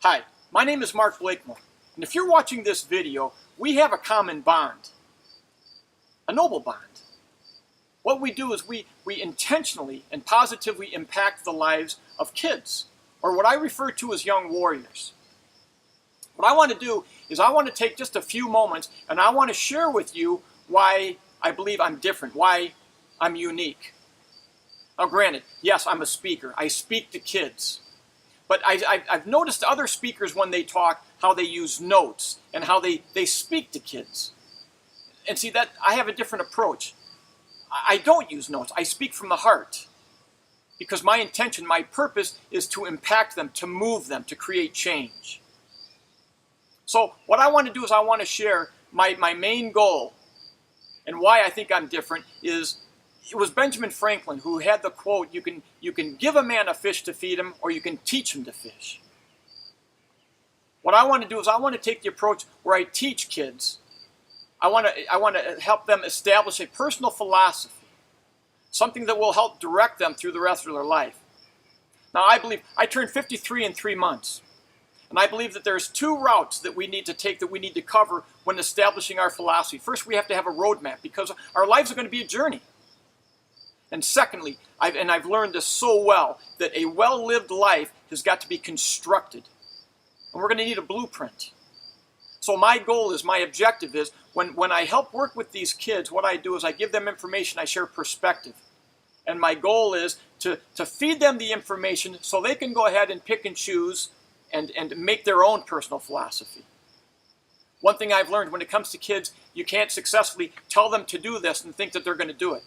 Hi, my name is Mark Blakemore, and if you're watching this video, we have a common bond, a noble bond. What we do is we intentionally and positively impact the lives of kids, or what I refer to as young warriors. What I want to do is I want to take just a few moments and I want to share with you why I believe I'm different, why I'm unique. Now granted, yes, I'm a speaker. I speak to kids. But I've noticed other speakers when they talk, how they use notes and how they speak to kids. And see, that I have a different approach. I don't use notes. I speak from the heart. Because my intention, my purpose is to impact them, to move them, to create change. So what I want to do is I want to share my main goal and why I think I'm different is it was Benjamin Franklin who had the quote, you can give a man a fish to feed him or you can teach him to fish. What I want to do is I want to take the approach where I teach kids. I want to help them establish a personal philosophy, something that will help direct them through the rest of their life. Now I turned 53 in 3 months. And I believe that there's two routes that we need to take, that we need to cover when establishing our philosophy. First, we have to have a roadmap because our lives are going to be a journey. And secondly, I've learned this so well, that a well-lived life has got to be constructed. And we're going to need a blueprint. So my goal is, my objective is, when I help work with these kids, what I do is I give them information, I share perspective. And my goal is to feed them the information so they can go ahead and pick and choose and make their own personal philosophy. One thing I've learned when it comes to kids, you can't successfully tell them to do this and think that they're going to do it.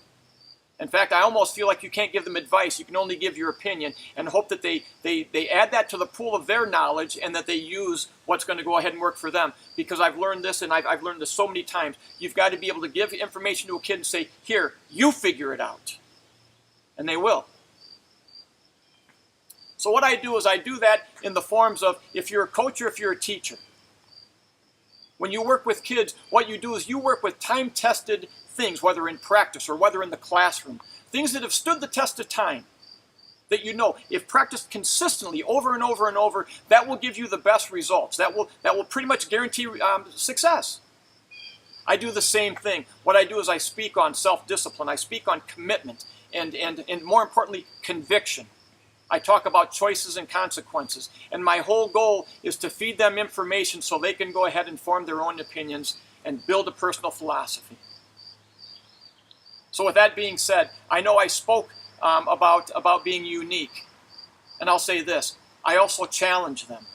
In fact, I almost feel like you can't give them advice. You can only give your opinion and hope that they add that to the pool of their knowledge and that they use what's going to go ahead and work for them. Because I've learned this, and I've learned this so many times. You've got to be able to give information to a kid and say, here, you figure it out. And they will. So what I do is I do that in the forms of, if you're a coach or if you're a teacher. When you work with kids, what you do is you work with time-tested things, whether in practice or whether in the classroom. Things that have stood the test of time. That you know, if practiced consistently over and over and over, that will give you the best results. That will pretty much guarantee success. I do the same thing. What I do is I speak on self-discipline. I speak on commitment and more importantly, conviction. I talk about choices and consequences. And my whole goal is to feed them information so they can go ahead and form their own opinions and build a personal philosophy. So with that being said, I know I spoke about being unique. And I'll say this, I also challenge them.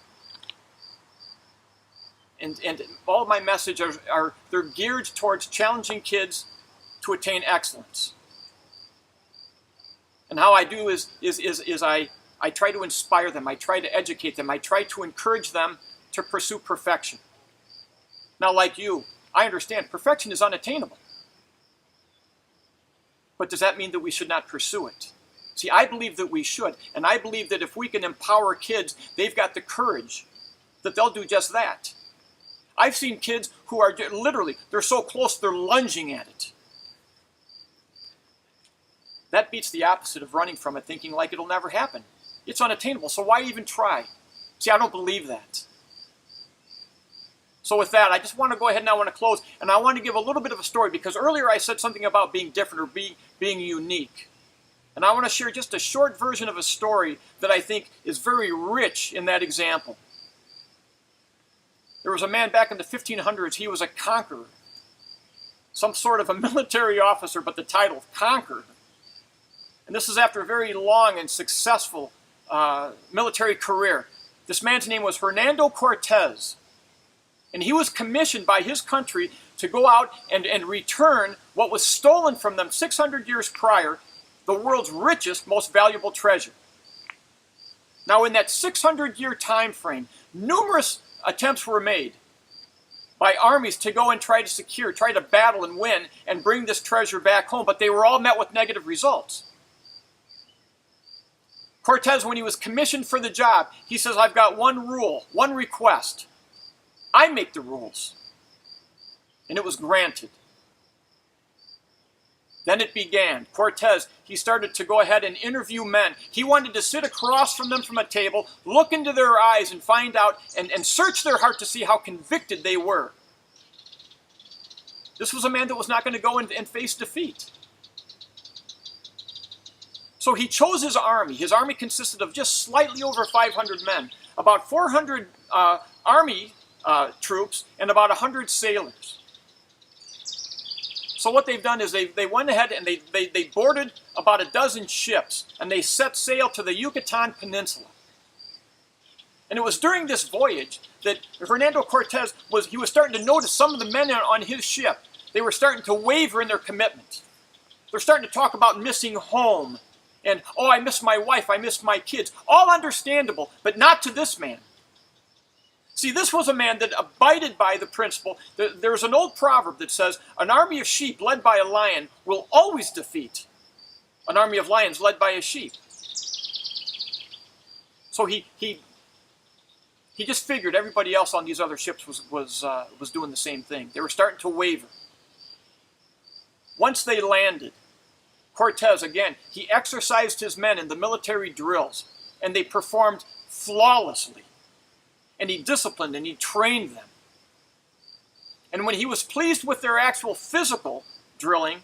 And all of my messages they're geared towards challenging kids to attain excellence. And how I do is I try to inspire them, I try to educate them, I try to encourage them to pursue perfection. Now, like you, I understand perfection is unattainable. But does that mean that we should not pursue it? See, I believe that we should, and I believe that if we can empower kids, they've got the courage that they'll do just that. I've seen kids who are literally, they're so close, they're lunging at it. That beats the opposite of running from it, thinking like it'll never happen. It's unattainable, so why even try? See, I don't believe that. So with that, I just want to go ahead and I want to close, and I want to give a little bit of a story, because earlier I said something about being different or being unique. And I want to share just a short version of a story that I think is very rich in that example. There was a man back in the 1500s, he was a conqueror. Some sort of a military officer, but the title, conqueror. And this is after a very long and successful military career. This man's name was Hernando Cortez. And he was commissioned by his country to go out and return what was stolen from them 600 years prior, the world's richest, most valuable treasure. Now in that 600-year time frame, numerous attempts were made by armies to go and try to battle and win and bring this treasure back home, but they were all met with negative results. Cortez, when he was commissioned for the job, he says, I've got one rule, one request. I make the rules. And it was granted. Then it began. Cortez, he started to go ahead and interview men. He wanted to sit across from them from a table, look into their eyes and find out and search their heart to see how convicted they were. This was a man that was not going to go and face defeat. So he chose his army. His army consisted of just slightly over 500 men, about 400 army troops, and about 100 sailors. So what they've done is they went ahead and they boarded about a dozen ships, and they set sail to the Yucatan Peninsula. And it was during this voyage that Hernando Cortez was starting to notice some of the men on his ship. They were starting to waver in their commitment. They're starting to talk about missing home. And, oh, I miss my wife, I miss my kids. All understandable, but not to this man. See, this was a man that abided by the principle. There's an old proverb that says, an army of sheep led by a lion will always defeat an army of lions led by a sheep. So he just figured everybody else on these other ships was doing the same thing. They were starting to waver. Once they landed, Cortez, again, he exercised his men in the military drills, and they performed flawlessly. And he disciplined and he trained them. And when he was pleased with their actual physical drilling,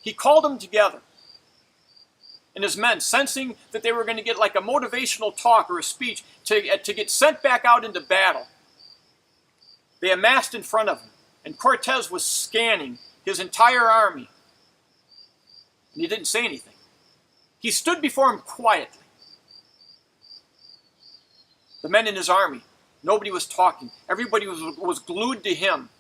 he called them together. And his men, sensing that they were going to get like a motivational talk or a speech to get sent back out into battle, they amassed in front of him. And Cortez was scanning his entire army. And he didn't say anything. He stood before him quietly. The men in his army, nobody was talking. Everybody was glued to him.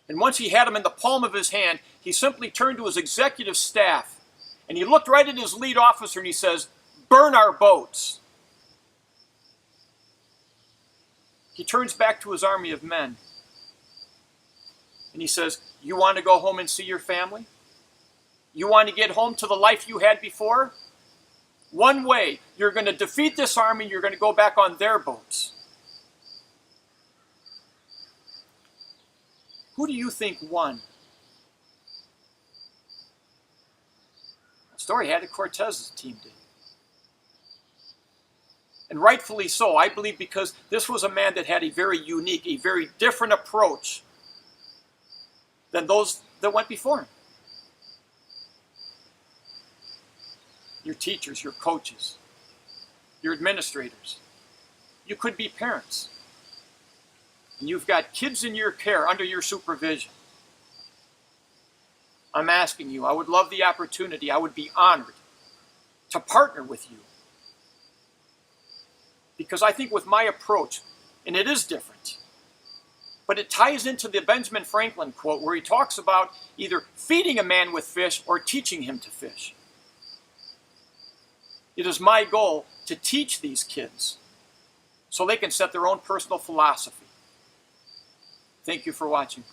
And once he had him in the palm of his hand, he simply turned to his executive staff. And he looked right at his lead officer and he says, "Burn our boats." He turns back to his army of men. And he says, "You want to go home and see your family? You want to get home to the life you had before? One way, you're going to defeat this army, you're going to go back on their boats." Who do you think won? The story had it Cortez's team did. And rightfully so, I believe, because this was a man that had a very unique, a very different approach than those that went before him. Your teachers, your coaches, your administrators. You could be parents. And you've got kids in your care, under your supervision. I'm asking you, I would love the opportunity, I would be honored to partner with you. Because I think with my approach, and it is different, but it ties into the Benjamin Franklin quote where he talks about either feeding a man with fish or teaching him to fish. It is my goal to teach these kids so they can set their own personal philosophy. Thank you for watching.